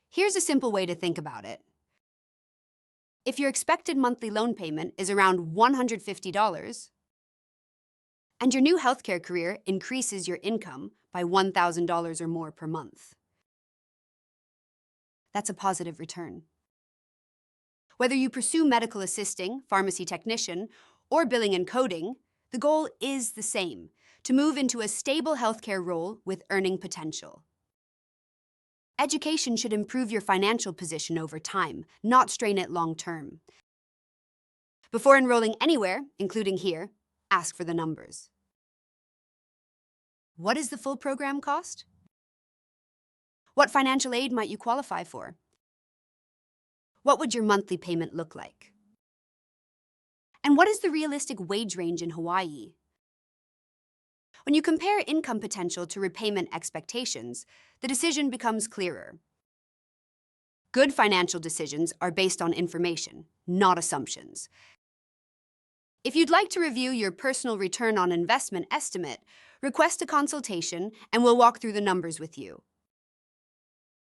Here's a simple way to think about it. If your expected monthly loan payment is around $150 and your new healthcare career increases your income by $1,000 or more per month, that's a positive return. Whether you pursue medical assisting, pharmacy technician, or billing and coding, the goal is the same: to move into a stable healthcare role with earning potential. Education should improve your financial position over time, not strain it long term. Before enrolling anywhere, including here, ask for the numbers. What is the full program cost? What financial aid might you qualify for? What would your monthly payment look like? And what is the realistic wage range in Hawaii? When you compare income potential to repayment expectations, the decision becomes clearer. Good financial decisions are based on information, not assumptions. If you'd like to review your personal return on investment estimate, request a consultation and we'll walk through the numbers with you.